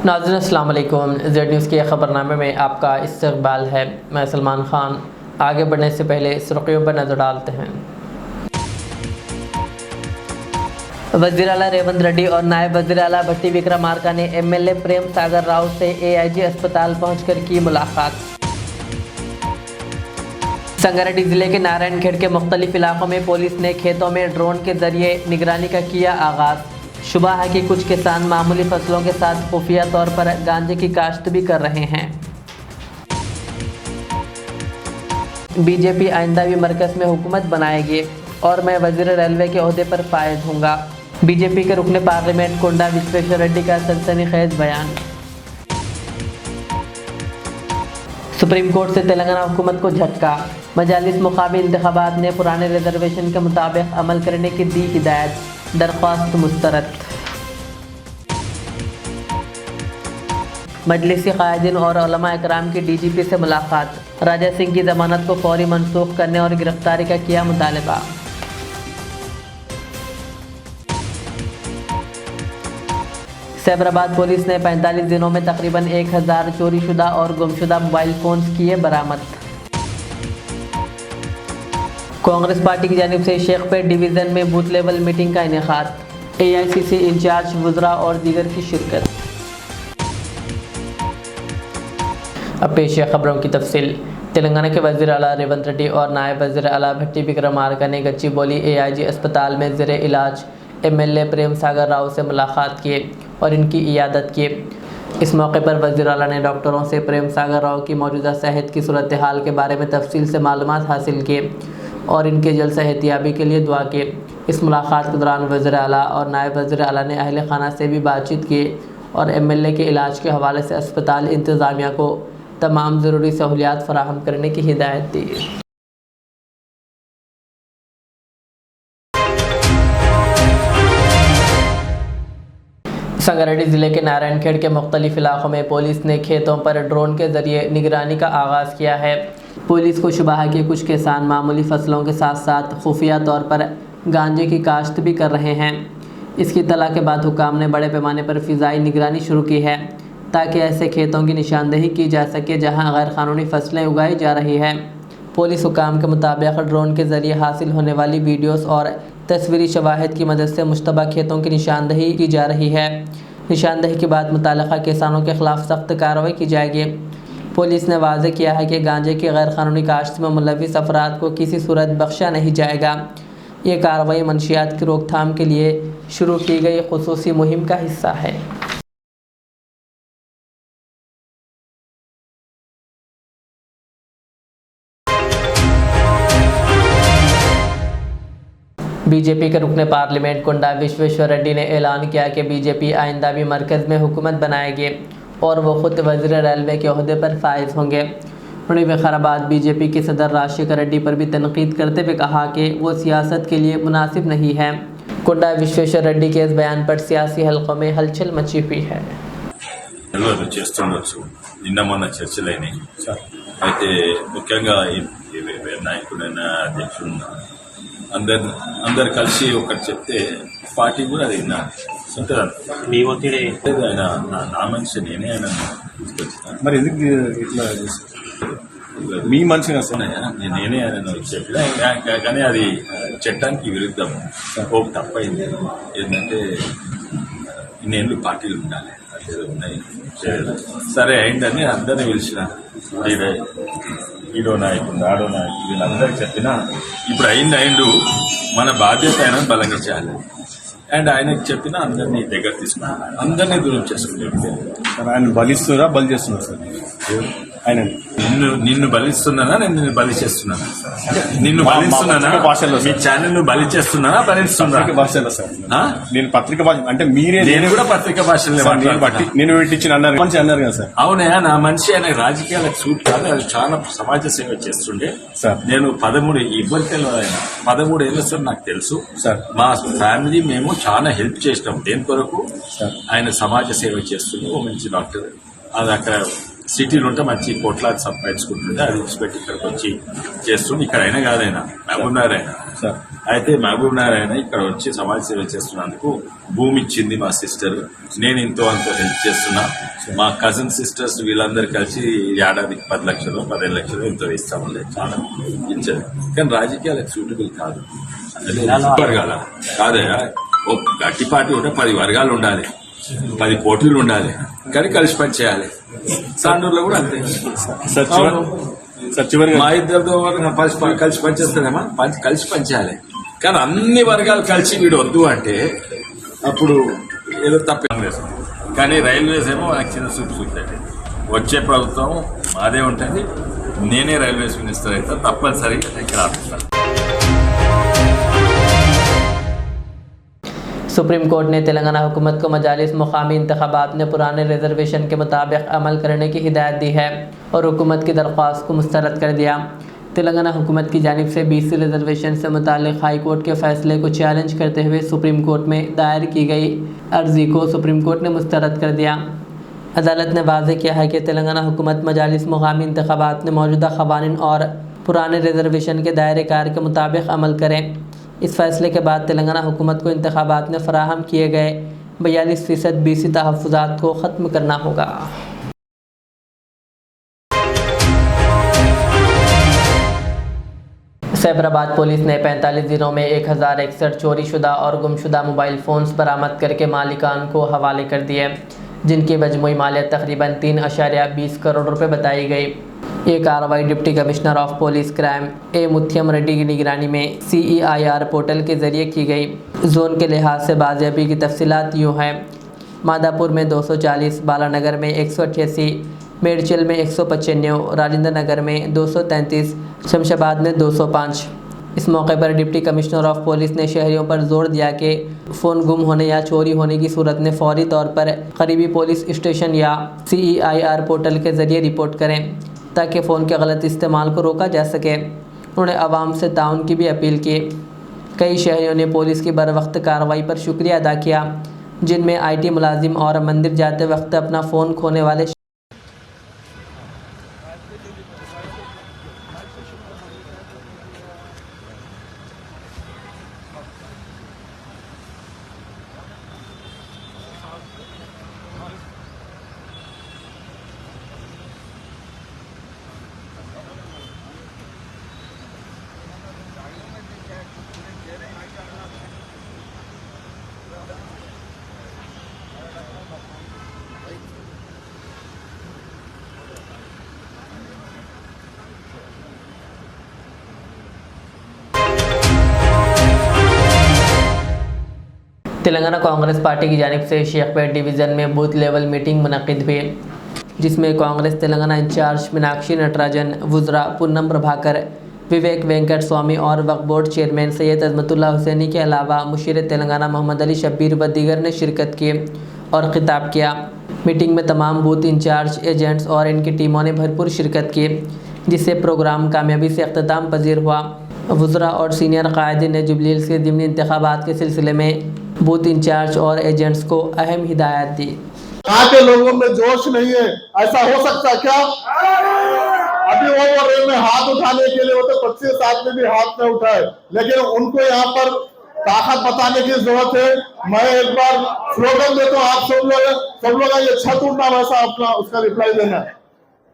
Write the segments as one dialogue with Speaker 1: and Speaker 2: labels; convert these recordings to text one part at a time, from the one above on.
Speaker 1: नाज़रीन अस्सलाम वालेकुम। ज़ेड न्यूज़ के ख़बरनामे में आपका इस्तक़बाल है। मैं सलमान ख़ान। आगे बढ़ने से पहले सुर्ख़ियों पर नज़र डालते हैं। वज़ीर आला रेवंत रेड्डी और नायब वज़ीर आला भट्टी विक्रमार्का ने MLA प्रेम सागर राव से AIG अस्पताल पहुंचकर की मुलाकात। संगारेड्डी जिले के नारायणखेड़ के मुख्तलिफ इलाकों में पुलिस ने खेतों में ड्रोन के जरिए निगरानी का किया आगाज़। शुबा है कि कुछ किसान मामूली फसलों के साथ खुफिया तौर पर गांजे की काश्त भी कर रहे हैं। बीजेपी आइंदा भी मरकज़ में हुकूमत बनाएगी और मैं वज़ीर रेलवे के ओहदे पर फायद हूँगा। बीजेपी के रुकने पार्लियामेंट कोंडा विश्वेश्वर रेड्डी का सनसनीखेज बयान। सुप्रीम कोर्ट से तेलंगाना हुकूमत को झटका। मजालिस मुकामी इंतखाबात ने पुराने रिजर्वेशन के मुताबिक अमल करने की दी हिदायत। दरख्वास्त मुस्तरद। मजलिसी कायदीन और उलमा इकराम की DGP से मुलाकात। राजा सिंह की जमानत को फौरी मनसूख करने और गिरफ्तारी का किया मुतालबा। सैबराबाद पुलिस ने 45 दिनों में तकरीबन 1000 चोरीशुदा और गुमशुदा मोबाइल फ़ोन्स किए बरामद। कांग्रेस पार्टी की जानिब से शेखपेट डिवीज़न में बूथ लेवल मीटिंग का इनेकाद। AICC इंचार्ज वज़रा और दीगर की शिरकत। अब पेश है खबरों की तफसील। तेलंगाना के वज़ीर आला रेवंत रेड्डी और नायब वज़ीर आला भट्टी विक्रमार्का ने गच्चीबौली AIG अस्पताल में ज़ेरे इलाज MLA प्रेम सागर राव से मुलाकात की और इनकी इयादत की। इस मौके पर वज़ीर आला ने डॉक्टरों से प्रेम सागर राव की मौजूदा सेहत की सूरत हाल के बारे में तफसील से मालूमात हासिल की और इनके जल्द सेहतियाबी के लिए दुआ की। इस मुलाकात के दौरान वज़ीर आला और नायब वज़ीर आला ने अहले खाना से भी बातचीत की और MLA के इलाज के हवाले से अस्पताल इंतज़ामिया को तमाम ज़रूरी सहूलियात फ़राहम करने की हिदायत दी। संगारेड्डी ज़िले के नारायणखेड़ के मुख्तलिफ इलाकों में पुलिस ने खेतों पर ड्रोन के ज़रिए निगरानी का आगाज़ किया है। पुलिस को शुबा है कि कुछ किसान मामूली फसलों के साथ साथ खुफिया तौर पर गांजे की काश्त भी कर रहे हैं। इसकी इत्तला के बाद हुकाम ने बड़े पैमाने पर फ़िज़ाई निगरानी शुरू की है ताकि ऐसे खेतों की निशानदेही की जा सके जहां गैर कानूनी फसलें उगाई जा रही हैं। पुलिस हुकाम के मुताबिक ड्रोन के ज़रिए हासिल होने वाली वीडियोस और तस्वीरी शवाहिद की मदद से मुश्तबा खेतों की निशानदेही की जा रही है। निशानदेही के बाद मुताल्लिक़ा किसानों के ख़िलाफ़ सख्त कार्रवाई की जाएगी। पुलिस ने वाज़े किया है कि गांजे की गैर कानूनी काश्त में मुलव्विस अफराद को किसी सूरत बख्शा नहीं जाएगा। ये कार्रवाई मंशियात की रोकथाम के लिए शुरू की गई खुसूसी मुहिम का हिस्सा है। बीजेपी के रुकने पार्लियामेंट कोंडा विश्वेश्वर रेड्डी ने ऐलान किया कि बीजेपी आइंदा भी मरकज़ में हुकूमत बनाएगी और वो ख़ुद वज़ीर रेलवे के ओहदे पर फायज़ होंगे। उन्होंने विकाराबाद बीजेपी के सदर राजशेखर रेड्डी पर भी तनकीद करते हुए कहा कि वो सियासत के लिए मुनासिब नहीं है। कोंडा विश्वेश्वर रेड्डी के इस बयान पर सियासी हल्कों में हलचल मची हुई है।
Speaker 2: అందరు కలిసి ఒకటి చెప్తే పార్టీ కూడా అది మీ ఒత్తిడి ఆయన నా మనిషి నేనే ఆయన తీసుకొచ్చిన
Speaker 3: మరి ఎందుకు ఇట్లా మీ మనిషి
Speaker 2: నేనే ఆయన చెప్పిన కానీ అది చట్టానికి విరుద్ధం. ఒక తప్పైంది ఏంటంటే ఇన్నేళ్ళు పార్టీలు ఉండాలి అట్లేదో ఉన్నాయి సరే అయిందని అందరినీ పిలిచిన ఈడో నాయకుడు ఆడో నాయకుడు వీళ్ళందరికీ చెప్పినా ఇప్పుడు అయిండు మన బాధ్యత ఆయన బలంగా చేయాలి అండ్ ఆయనకి చెప్పినా అందరినీ దగ్గర తీసుకున్నాను అందరినీ దూరం చేసుకుంటే
Speaker 3: ఆయన బలిస్తున్నారా బలి చేస్తున్నారు సార్ ఆయన
Speaker 2: నిన్ను బలిస్తున్నానా నేను నిన్ను బలి చేస్తున్నానా నిన్ను బలిస్తున్నానా
Speaker 3: భాషలో
Speaker 2: మీ ఛానల్ ను బలి చేస్తున్నానా బలిస్తున్నా
Speaker 3: భాషలో సార్ నేను పత్రిక భాష అంటే మీరే
Speaker 2: నేను కూడా పత్రిక భాషలో
Speaker 3: బట్టి నేను పెట్టించిన అన్నారు మంచి అన్నారు కదా సార్
Speaker 2: అవునా నా మనిషి ఆయన రాజకీయాలకు సూట్ కాదు అది చాలా సమాజ సేవ చేస్తుండే
Speaker 3: సార్
Speaker 2: నేను 13 ఇవ్వరు తెలియదు ఆయన 13 ఏళ్ళ సార్ నాకు తెలుసు సార్ మా ఫ్యామిలీ మేము చాలా హెల్ప్ చేసినాం దేని కొరకు ఆయన సమాజ సేవ చేస్తుండే ఓ మంచి డాక్టర్ అది అక్కడ సిటీలో ఉంటే మంచి కోట్లాది సంపాదించుకుంటుండే అది విడిచిపెట్టి ఇక్కడికి వచ్చి చేస్తుండే. ఇక్కడ అయినా కాదైనా మహబూబ్ నగర్ అయినా.
Speaker 3: సార్
Speaker 2: అయితే మహబూబ్ నగర్ అయినా ఇక్కడ వచ్చి సమాజ సేవ చేస్తున్నందుకు భూమి ఇచ్చింది మా సిస్టర్. నేను ఇంతో అంతో హెల్ప్ చేస్తున్నా. మా కజిన్ సిస్టర్స్ వీళ్ళందరూ కలిసి ఏడాదికి 10 లక్షలు 15 లక్షలు ఎంతో ఇస్తామండి. చాలా ఇచ్చారు. కానీ రాజకీయాలకు సూటబుల్ కాదు. వర్గాల కాదే ఓ గట్టి పార్టీ ఉంటే 10 వర్గాలు ఉండాలి, 10 పోటీలు ఉండాలి, కానీ కలిసి పని చేయాలి. సాండూరులో కూడా అంతే.
Speaker 3: చివరిగా
Speaker 2: మా ఇద్దరితో కలిసి పనిచేస్తారేమా, కలిసి పనిచేయాలి. కానీ అన్ని వర్గాలు కలిసి వీడు వద్దు అంటే అప్పుడు ఏదో తప్ప. కానీ రైల్వేస్ ఏమో నాకు చిన్న చూపుతుంది. వచ్చే ప్రభుత్వం మాదే ఉంటుంది. నేనే రైల్వేస్ మినిస్టర్ అయితే తప్పనిసరిగా ఇక్కడ ఆపిస్తాను.
Speaker 1: सुप्रीम कोर्ट ने तेलंगाना हुकूमत को मजालिस मुकामी इंतखाबात में पुराने रिजर्वेशन के मुताबिक अमल करने की हिदायत दी है और हुकूमत की दरख्वास्त को मुस्तरद कर दिया। तेलंगाना हुकूमत की जानिब से BC रिजर्वेशन से मुतालिक हाई कोर्ट के फैसले को चैलेंज करते हुए सुप्रीम कोर्ट में दायर की गई अर्जी को सुप्रीम कोर्ट ने मुस्तरद कर दिया। अदालत ने वाज़ेह किया है कि तेलंगाना हुकूमत मजालिस मुकामी इंतखाबात में मौजूदा क़वानीन और पुराने रिजर्वेशन के दायरे कार के मुताबिक अमल करें। इस फैसले के बाद तेलंगाना हुकूमत को इंतखाबात में फ़राहम किए गए 42% BC तहफ़्फ़ुज़ात को ख़त्म करना होगा। सैबराबाद पुलिस ने 45 दिनों में 1061 चोरीशुदा और गुमशुदा मोबाइल फ़ोन्स बरामद करके मालिकान को हवाले कर दिए, जिनकी मजमूई मालियत तकरीबन 3.20 करोड़ रुपए बताई गई। ये कार्रवाई deputy commissioner of police crime A Muthyam Reddy की निगरानी में CEIR पोर्टल के ज़रिए की गई। जोन के लिहाज से बाजियाबी की तफसीलात यूँ हैं। मादापुर में 240, बालानगर में 188, मेडचल में 195, राजेंद्र नगर में 233, शमशाबाद में 205। इस मौके पर डिप्टी कमिश्नर ऑफ पुलिस ने शहरियों पर जोर दिया कि फ़ोन गुम होने या चोरी होने की सूरत में फ़ौरी तौर पर करीबी पुलिस स्टेशन या CEIR पोर्टल के ज़रिए रिपोर्ट करें ताकि फ़ोन के गलत इस्तेमाल को रोका जा सके। उन्होंने आवाम से ताउन की भी अपील की। कई शहरियों ने पुलिस की बर वक्त कार्रवाई पर शुक्रिया अदा किया, जिनमें IT मुलाजिम और मंदिर जाते वक्त अपना फ़ोन खोने वाले तेलंगाना कांग्रेस पार्टी की जानिब से शेखपेट डिवीज़न में बूथ लेवल मीटिंग मुनक़िद हुई, जिसमें कांग्रेस तेलंगाना इंचार्ज मीनाक्षी नटराजन, वुज़रा पूनम प्रभाकर, विवेक वेंकट स्वामी और वक्फ बोर्ड चेयरमैन सैयद अज़मतुल्लाह हुसैनी के अलावा मुशीर तेलंगाना मोहम्मद अली शब्बीर व दीगर ने शिरकत की और खिताब किया। मीटिंग में तमाम बूथ इंचार्ज, एजेंट्स और इनकी टीमों ने भरपूर शिरकत की, जिससे प्रोग्राम कामयाबी से अख्ताम पजीर हुआ। वुज़रा और सीनियर कायदीन ने जुबलीहिल्स के ज़िमनी इंतखाबात के सिलसिले में बूथ इंचार्ज और एजेंट्स को अहम हिदायत दी।
Speaker 4: यहाँ के लोगों में जोश नहीं है, ऐसा हो सकता क्या? अभी वो में हाथ उठाने के लिए वो तो 25 आदमी भी हाथ में उठाए, लेकिन उनको यहाँ पर ताकत बताने की जरूरत है। मैं एक बार स्लोगन देता हूँ, आप सब लोग ये छत उठना वैसा अपना उसका रिप्लाई देना।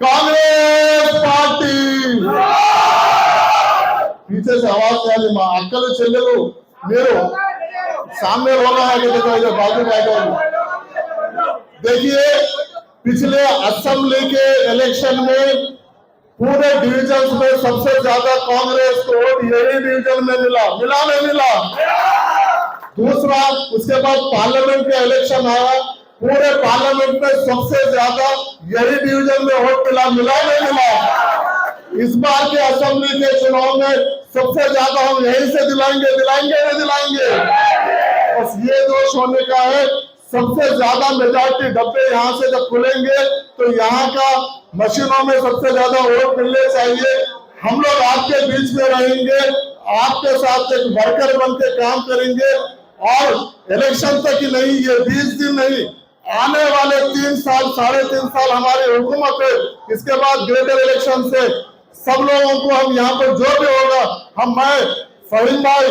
Speaker 4: कांग्रेस पार्टी पीछे से आवाज क्या ली माँ अक्कल चले लो मेरो सामने रोना है कि देखो इधर बाजू का। देखिए पिछले असेंबली के इलेक्शन में पूरे डिवीजन में सबसे ज्यादा कांग्रेस को वोट यही डिवीजन में मिला नहीं मिला? दूसरा उसके बाद पार्लियामेंट के इलेक्शन आया, पूरे पार्लियामेंट में सबसे ज्यादा यही डिवीजन में वोट मिला नहीं मिला? इस बार के असेंबली के चुनाव में सबसे ज्यादा हम यहीं से दिलाएंगे नहीं दिलाएंगे? बस ये दोष होने का है। सबसे ज्यादा मेजॉरिटी डब्बे यहाँ से जब खुलेंगे तो यहाँ का मशीनों में सबसे ज्यादा वोट मिलने चाहिए। हम लोग आपके बीच में रहेंगे, आपके साथ एक वर्कर बन के काम करेंगे और इलेक्शन तक ही नहीं, ये 20 दिन नहीं, आने वाले 3 साल 3.5 साल हमारी हुकूमत है, इसके बाद ग्रेटर इलेक्शन से सब लोगों को हम यहाँ पर जो भी होगा, मैं फहीम भाई,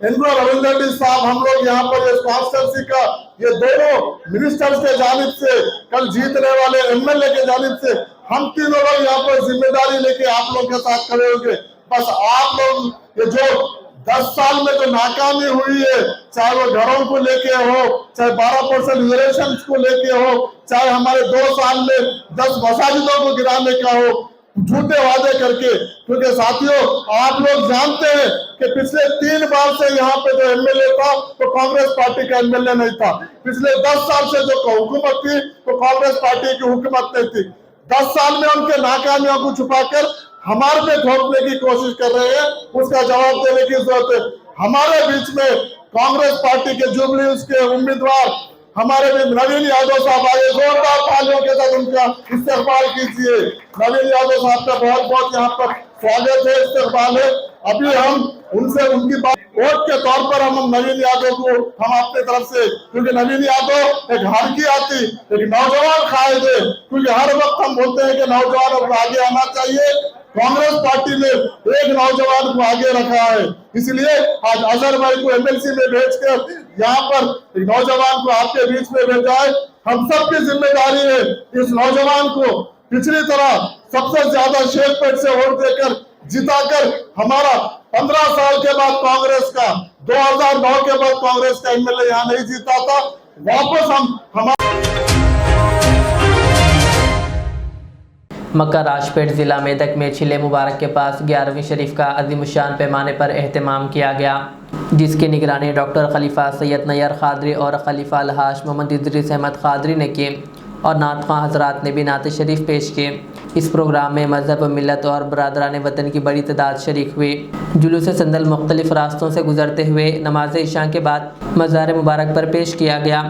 Speaker 4: इंद्र रविंदर रेड्डी साहब, हम लोग यहाँ पर ये कॉन्स्टिट्यूंसी का ये दोनों मिनिस्टर्स के जानिब से, कल जीतने वाले एमएलए के जानिब से, हम तीनों लोग यहाँ पर जिम्मेदारी लेके आप लोग के साथ खड़े होंगे। बस आप लोग ये जो 10 साल में जो नाकामी हुई है, चाहे वो घरों को लेके हो, चाहे 12% रिजर्वेशन को लेके हो, चाहे हमारे 2 साल में 10 मसाजिदों को गिराने का हो, झूठे वादे करके, क्योंकि साथियों आप लोग जानते हैं कि पिछले 3 बार से यहाँ पे जो एमएलए था तो कांग्रेस पार्टी का एमएलए नहीं था। पिछले 10 साल से जो हुकूमत थी तो कांग्रेस पार्टी की हुकूमत नहीं थी। 10 साल में उनके नाकामियों को छुपाकर हमारे पे थोपने की कोशिश कर रहे हैं, उसका जवाब देने की जरूरत है। हमारे बीच में कांग्रेस पार्टी के जुबली उसके उम्मीदवार हमारे भी नवीन यादव साहब आए, जोरदार तालियों के साथ उनका इस्तेकबाल कीजिए। नवीन यादव साहब का बहुत बहुत यहाँ पर स्वागत है, इस्तेकबाल है। अभी हम उनसे उनकी बात वोट के तौर पर हम नवीन यादव को हम अपनी तरफ से, क्योंकि नवीन यादव एक हर की आती एक नौजवान कायद है, क्योंकि हर वक्त हम बोलते हैं कि नौजवानों को आगे आना चाहिए। कांग्रेस पार्टी ने एक नौजवान को आगे रखा है, इसलिए आज अजहर भाई को एमएलसी में भेजकर यहाँ पर एक नौजवान को आपके बीच में भेजा है। हम सबकी जिम्मेदारी है इस नौजवान को पिछली तरह सबसे ज्यादा शेखपेट से वोट देकर जिताकर, हमारा 15 साल के बाद कांग्रेस का 2009 के बाद कांग्रेस का एमएलए यहाँ नहीं जीता था, वापस हम
Speaker 1: मक्का राजपेट ज़िला मेदक में छिले मुबारक के पास 11वीं शरीफ का अज़ीमुशान पैमाने पर एहतमाम किया गया, जिसकी निगरानी डॉक्टर खलीफा सैयद नैयर खादरी और खलीफा अलहाज मोहम्मद इदरीस अहमद खादरी ने की और नात ख़्वां हज़रात ने भी नात शरीफ पेश किए। इस प्रोग्राम में मज़हब, मिलत और बरादरान वतन की बड़ी तादाद शरीक हुई। जुलूस संदल मुख्तलिफ रास्तों से गुजरते हुए नमाज इशा के बाद मज़ार मुबारक पर पेश किया गया।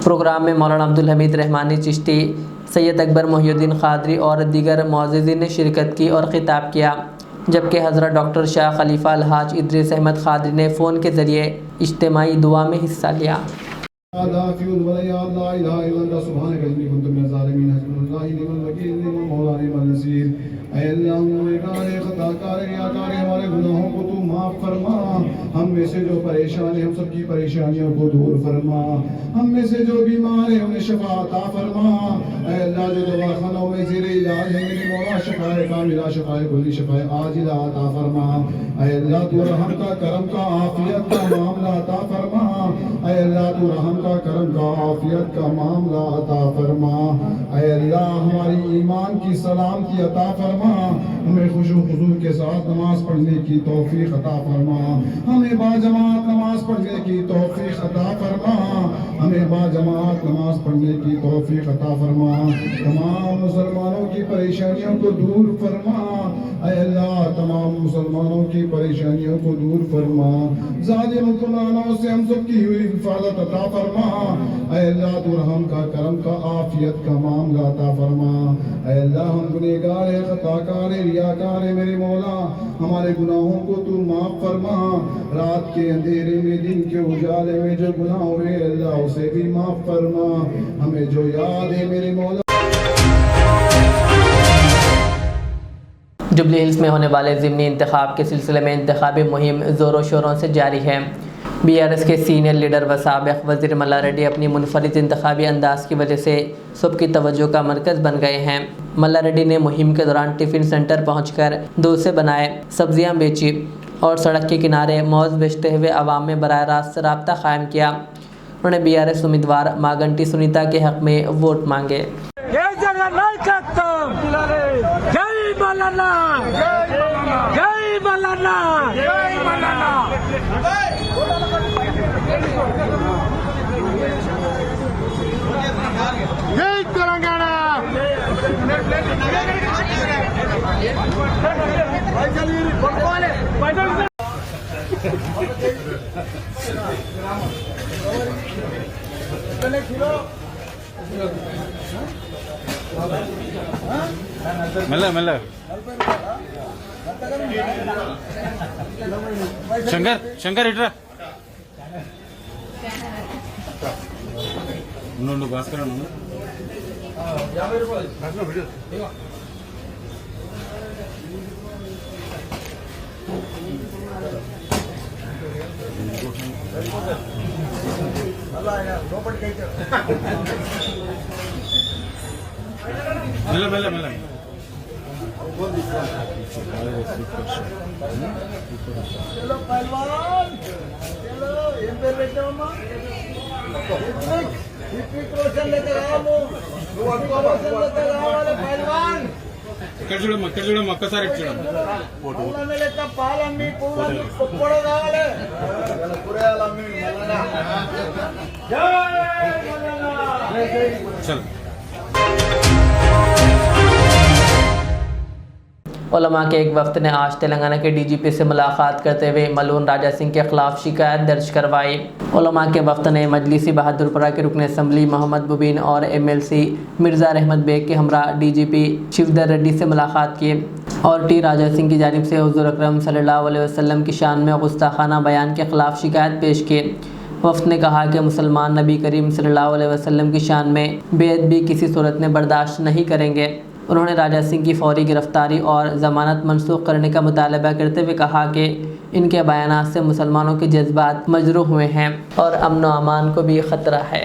Speaker 1: प्रोग्राम में मौलाना अब्दुल हमीद रहमानी चिश्ती, सैयद अकबर मोहिउद्दीन खादरी और दीगर मुअज़्ज़िज़ीन ने शिरकत की और ख़िताब किया, जबकि हज़रत डॉक्टर शाह खलीफा अलहाज इदरीस अहमद खादरी ने फ़ोन के ज़रिए इज्तिमाई दुआ में हिस्सा लिया।
Speaker 5: हमारे गुनाहों को तू माफ फरमा, हम में से जो परेशान है हम सबकी परेशानियों को दूर फरमा, हम में से जो बीमार है उन्हें शफा अता फरमा। ऐ अल्लाह जो दवाखानों में ज़ेरे इलाज है मेरे मौला शफाए कामिला शफाए कुल्ली शफाए आजिला अता फरमा। ऐ अल्लाह तू रहम का करम का आफियत का मामला अता फरमा। ऐ अल्लाह तू रहम का करम का आफियत का मामला अता फरमा। ऐ अल्लाह हमारी ईमान की सलामती अता फरमा, हमें खुशू खुजूर के साथ नमाज पढ़ने की तौफीक अता फरमा, हमें बाजमात नमाज पढ़ने की तौफीक अता फरमा, हमें बाजमात नमाज पढ़ने की तौफीक अता फरमा। तमाम मुसलमानों की परेशानियों को दूर फरमा। ऐ अल्लाह तमाम मुसलमानों की परेशानियों को दूर फरमा, ज़ालिम हुक्मरानों से हम सब की हुई हिफाजत अता फरमा। ऐ अल्लाह तू रहम का करम का आफियत का मामला अता फरमा। ऐ अल्लाह हम गुनहगार है, खताकार है, रियाकार है मेरे मौला, हमारे गुनाहों को तू माफ फरमा। रात के अंधेरे में दिन के उजाले में जो गुनाह हुए अल्लाह उसे भी माफ फरमा, हमें जो याद है मेरे मौला।
Speaker 1: जुबली हिल्स में होने वाले ज़िमनी इंतखाब के सिलसिले में इंतखाबी मुहिम ज़ोरों शोरों से जारी है। BRS के सीनियर लीडर व साबिक़ वज़ीर मल्ला रेड्डी अपनी मुनफरिद इंतखाबी अंदाज की वजह से सबकी तवज्जो का मरकज़ बन गए हैं। मल्ला रेड्डी ने मुहिम के दौरान टिफ़िन सेंटर पहुंचकर दूध से बनाए सब्जियां बेची और सड़क के किनारे मौज बेचते हुए आवाम में बराह रास्त रब्ता कायम किया। उन्होंने BRS उम्मीदवार मागंटी सुनीता के हक़ में वोट मांगे।
Speaker 3: మెల్ల శంకర్ ఇట్రా ఉండు భాస్కర్ అన్న మెల్ల మెల్ల మెల్ల
Speaker 4: चलो पहलवान चलो ఏం పేరు పెట్టావమ్మా హిప్పిక్ రోషన్ లేక రాము నువ్వు అక్క రోషన్ లేక రావాలి పహల్వాన్
Speaker 3: ఇక్కడ చూడమ్మ ఒక్కసారి చూడమ్మ
Speaker 4: పూలన్నీ లెక్క పాలన్నీ పూలన్నీ పొప్పడ కావాలి కూరగాయలమ్మి మల్లన్న జై మల్లన్న
Speaker 3: చల్
Speaker 1: उलमा के एक वफ्द ने आज तेलंगाना के डीजीपी से मुलाकात करते हुए मलून राजा सिंह के खिलाफ शिकायत दर्ज करवाई। उलमा के वफ्द ने मजलिसी बहादुरपुरा के रुकन असम्बली मोहम्मद मुबीन और MLC मिर्ज़ा रहमत बेग के हमरा DGP शिवधर रेड्डी से मुलाकात की और टी राजा सिंह की जानिब से हुज़ूर अकरम सल्लल्लाहु अलैहि वसल्लम की शान में गुस्ताखाना बयान के ख़िलाफ़ शिकायत पेश की। वफ्द ने कहा कि मुसलमान नबी करीम सल्लल्लाहु अलैहि वसल्लम की शान में बेअदबी किसी सूरत में बर्दाश्त नहीं करेंगे। उन्होंने राजा सिंह की फौरी गिरफ्तारी और ज़मानत मनसूख करने का मुतालबा करते हुए कहा कि इनके बयानात से मुसलमानों के जज्बात मजरूह हुए हैं और अमन व अमान को भी ख़तरा है।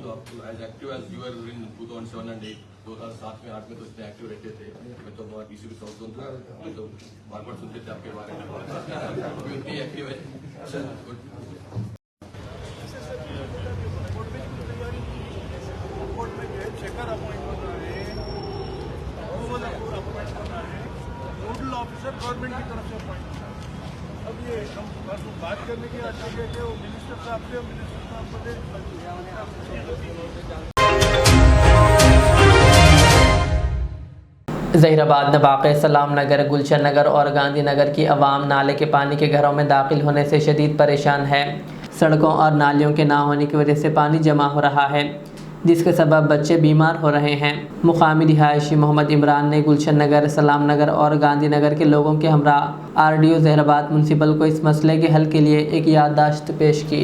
Speaker 6: तो आपको as active as you are in 2007 and 8 2007 में 8 में तो इतने एक्टिव रहते थे। मैं तो बहुत डीसीपी साउथ जोन था, मैं तो बार बार सुनते थे आपके बारे में। अभी उतनी एक्टिव है। गुड।
Speaker 4: नोडल ऑफिसर गवर्नमेंट की तरफ से अपॉइंट। अब ये हम बात करने की अच्छा है कि वो मिनिस्टर साहब से मिनिस्टर साहब को दे।
Speaker 1: ज़हीराबाद में वाक़ सलाम नगर, गुलशन नगर और गांधी नगर की आवाम नाले के पानी के घरों में दाखिल होने से शदीद परेशान है। सड़कों और नालियों के ना होने की वजह से पानी जमा हो रहा है, जिसके सबब बच्चे बीमार हो रहे हैं। मुकामी रिहायशी मोहम्मद इमरान ने गुलशन नगर, सलाम नगर और गांधी नगर के लोगों के हमरा RDO ज़हीराबाद म्यूनसिपल को इस मसले के हल के लिए एक याददाश्त पेश की।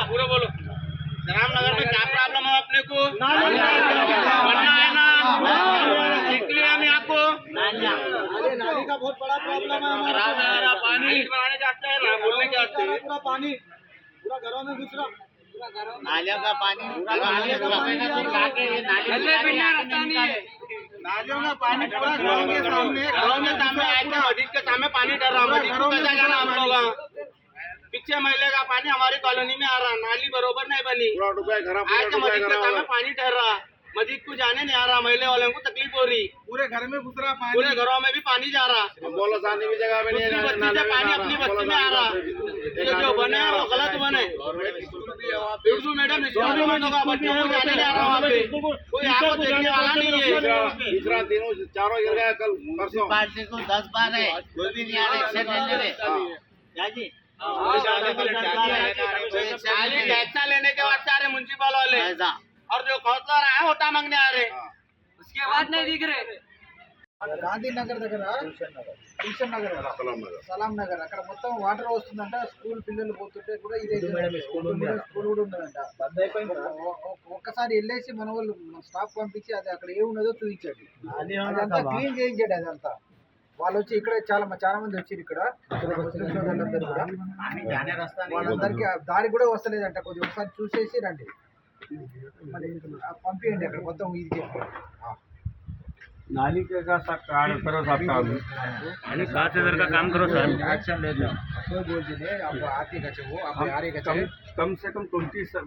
Speaker 7: पूरा बोलो। रामनगर में क्या प्रॉब्लम है अपने को? बनना है ना? इसलिए हम आपको
Speaker 4: नाली का बहुत बड़ा प्रॉब्लम है हमारा।
Speaker 7: पानी बनाने जाते हैं ना, बोलने के आते हैं।
Speaker 4: पूरा पानी पूरा घरों में घुस रहा।
Speaker 7: नालियों का पानी नालियों का पानी नालियों का पानी पूरा घरों के सामने आके मस्जिद के सामने पानी डर रहा। मस्जिद को कैसा जाना हम लोग? पीछे महिले का पानी हमारी कॉलोनी में आ रहा, नाली बरोबर नहीं बनी। आज मस्जिद के सामने पानी डर रहा, मस्जिद को जाने नहीं आ रहा, महिले वालों को तकलीफ हो रही।
Speaker 4: पूरे घर में घुस रहा पानी।
Speaker 7: पूरे घरों में भी पानी जा रहा।
Speaker 3: बोलो शांति की जगह में नहीं
Speaker 7: बस्ती से पानी अपनी बस्ती में आ रहा। ये जो बने वो गलत बने। बिल्कुल मैडम, स्कूल में होगा, बच्चों को जाने नहीं आ रहा वहाँ पे, कोई आपको देखने वाला नहीं है।
Speaker 3: तीसरा तीनों चारों गिर गया कल परसों।
Speaker 7: पार्टी को 10 बार है, कोई भी नहीं आ रहा, एक्शन नहीं ले रहे। जी टैक्सा लेने के बाद आ रहे म्यूनसिपल वाले, और जो काउंसलर है वोटा मांगने आ रहे, उसके बाद नहीं दिख रहे।
Speaker 4: गांधी नगर దగ్గర
Speaker 8: కిషన్ నగర్ సలాం నగర్ అక్కడ మొత్తం వాటర్ వస్తుందంట. స్కూల్ పిల్లలు పోతుంటే కూడా ఇదే స్కూల్ కూడా ఉన్నదంట. ఒక్కసారి వెళ్ళేసి మన వాళ్ళు స్టాఫ్ పంపించి అది అక్కడ ఏమున్నదో చూపించండి. అదంతా క్లీన్ చేయించండి. అదంతా వాళ్ళు వచ్చి ఇక్కడ చాలా మంది వచ్చారు. ఇక్కడ సోదరులందరూ కూడా వాళ్ళందరికీ దారి కూడా వస్తలేదంట. కొంచెం ఒకసారి చూసేసి రండి. మరి పంపించండి అక్కడ మొత్తం ఇది చెప్పి.
Speaker 9: नाली का काम करो साहब, काम 7,000 का काम करो सर।
Speaker 8: एक्शन ले लो। तो बोल दे आप आते का वो आप आ रहे का
Speaker 9: कम से कम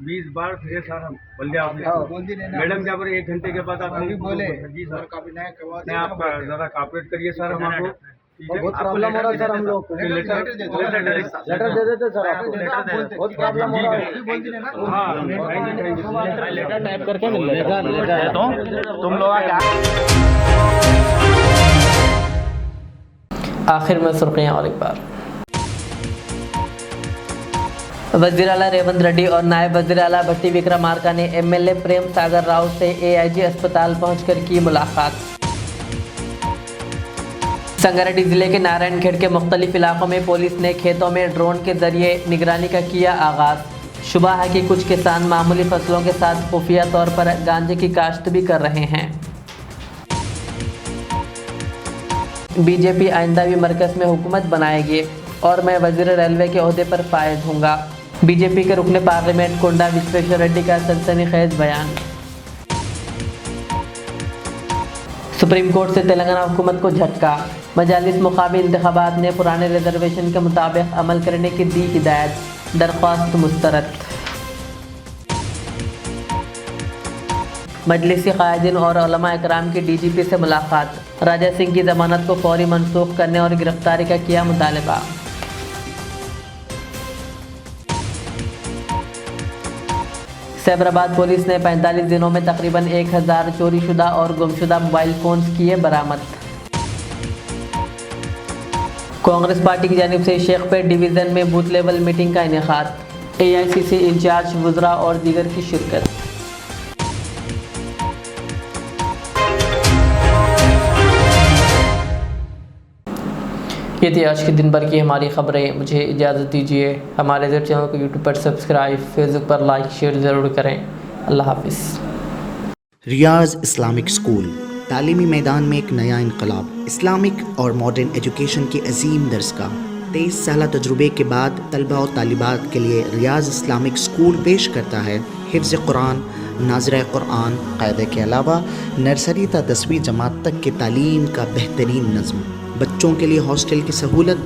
Speaker 9: 20 बार फिर सर हम बोल दिया आपने।
Speaker 8: बोल दी नहीं
Speaker 9: मैडम क्या बोले 1 घंटे के बाद आप
Speaker 8: अभी बोले
Speaker 9: जी सर
Speaker 8: कभी नहीं करवा
Speaker 9: नहीं, आप ज़रा कॉपरेट करिए सर हम आपको।
Speaker 8: बहुत प्रॉब्लम हो रहा है सर हम लोग को। लेटर दे देते सर आपको। बहुत प्रॉब्लम हो रहा है। बोल दी ना
Speaker 9: हाँ
Speaker 8: लेटर टाइप करके मिल लेगा तो तुम लोग
Speaker 1: आखिर में सुर्खियां और एक बार। वज़ीर आला रेवंत रेड्डी और नायब वज़ीर आला भट्टी विक्रमार्का ने एमएलए प्रेम सागर राव से एआईजी अस्पताल पहुंचकर की मुलाकात। संगारेड्डी जिले के नारायणखेड़ के मुख्तलिफ इलाकों में पुलिस ने खेतों में ड्रोन के जरिए निगरानी का किया आगाज। शुबा है कि कुछ किसान मामूली फसलों के साथ खुफिया तौर पर गांजे की काश्त भी कर रहे हैं। बीजेपी आइंदा भी मरकज़ में हुकूमत बनाएगी और मैं वज़ीर रेलवे के ओहदे पर फायज हूँगा। बीजेपी के रुकने पार्लियामेंट कोंडा विश्वेश्वर रेड्डी का सनसनीखेज बयान। सुप्रीम कोर्ट से तेलंगाना हुकूमत को झटका। मजालिस मुकामी इंतखाबात ने पुराने रिजर्वेशन के मुताबिक अमल करने की दी हिदायत। दरख्वास्त मुस्तरद। मजलिसी कायदीन और उलमा इकराम की डीजीपी से मुलाकात। राजा सिंह की जमानत को फौरी मनसूख करने और गिरफ्तारी का किया मुतालबा। सैबराबाद पुलिस ने 45 दिनों में तकरीबन 1000 चोरीशुदा और गुमशुदा मोबाइल फ़ोन्स किए बरामद। कांग्रेस पार्टी की जानिब से शेखपेट डिवीज़न में बूथ लेवल मीटिंग का इनेकाद। एआईसीसी इंचार्ज वुज़रा और दीगर की शिरकत। ये थी आज के दिन भर की हमारी ख़बरें। मुझे इजाज़त दीजिए। हमारे चैनल को यूट्यूब पर सब्सक्राइब, फेसबुक पर लाइक शेयर ज़रूर करें। अल्लाह हाफिज़।
Speaker 10: रियाज इस्लामिक स्कूल तालीमी मैदान में एक नया इनकलाब। इस्लामिक और मॉडर्न एजुकेशन की अजीम दरसगाह। 23 साल तजुर्बे के बाद तलबा और तालिबात के लिए रियाज इस्लामिक स्कूल पेश करता है हिफ्ज़ कुरान, नाज़िरा कुरान, क़ायदे के अलावा नर्सरी ता 10वीं जमात तक की तालीम का बेहतरीन नज़्म। बच्चों के लिए हॉस्टल की सहूलत,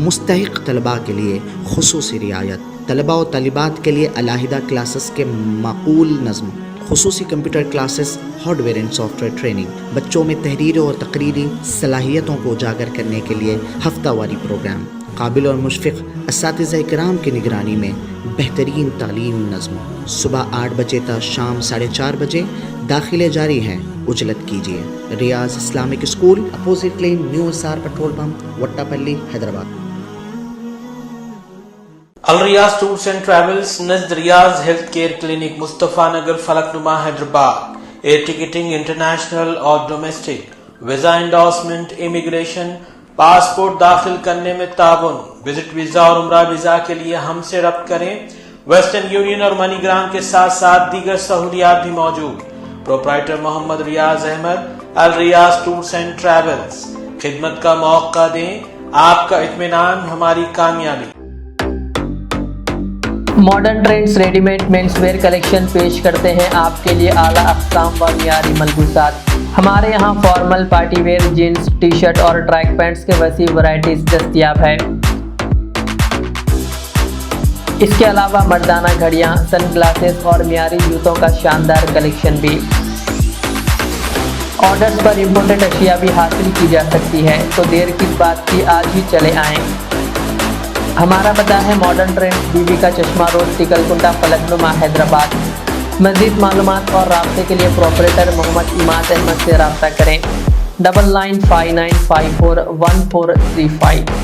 Speaker 10: मुस्तहिक़ तलबा के लिए खुसूसी रियायत, तलबा और तालिबात के लिए अलहदा क्लासेस के माकूल नज़्म, खुसूसी computer classes, hardware and software training, बच्चों में तहरीर और तकरीरी सलाहियतों को उजागर करने के लिए हफ्तावारी प्रोग्राम, काबिल और मुशफ़िक़ असातिज़ा इकराम की निगरानी में बेहतरीन तालीम नज़्म। सुबह 8 बजे तक शाम 4:30 बजे दाखिले जारी हैं, उजलत कीजिए। Riyaz Islamic school, opposite lane, new SR petrol pump, Vattepally, Hyderabad.
Speaker 11: Al Riyaz tours and travels, Najd Riyaz health care clinic, Mustafa Nagar, Falaknuma, Hyderabad. Air ticketing international और domestic, visa endorsement, immigration, passport दाखिल करने में ताउन। विजिट वीज़ा और उम्रा वीज़ा के लिए हमसे रब्त करें। वेस्टर्न यूनियन और मनीग्राम के साथ साथ दीगर सहूलियात भी मौजूद। Proprietor Mohammad Riyaz Ahmed, Al Riyaz tours and travels. खिदमत का मौका दें, आपका इत्मीनान हमारी कामयाबी।
Speaker 1: Modern trends readymade menswear collection पेश करते हैं आपके लिए आला अक़साम व मियारी मलबूसात। हमारे यहाँ formal, party wear, jeans, T shirt और ट्रैक पैंट्स के वसी वैरायटीज दस्तयाब है। इसके अलावा मर्दाना घड़ियाँ, सन ग्लासेस और मियारी जूतों का शानदार कलेक्शन भी। ऑर्डर्स पर इम्पोर्टेड अशिया भी हासिल की जा सकती है, तो देर किस बात की, आज ही चले आएँ। हमारा पता है मॉडर्न ट्रेंड्स, बीबी का चश्मा रोड, टिकलकुंडा, फलकनुमा, हैदराबाद। मज़ीद मालूमात और राब्ते के लिए प्रोपरेटर मोहम्मद इमाद अहमद से रब्ता करें। 9959541435।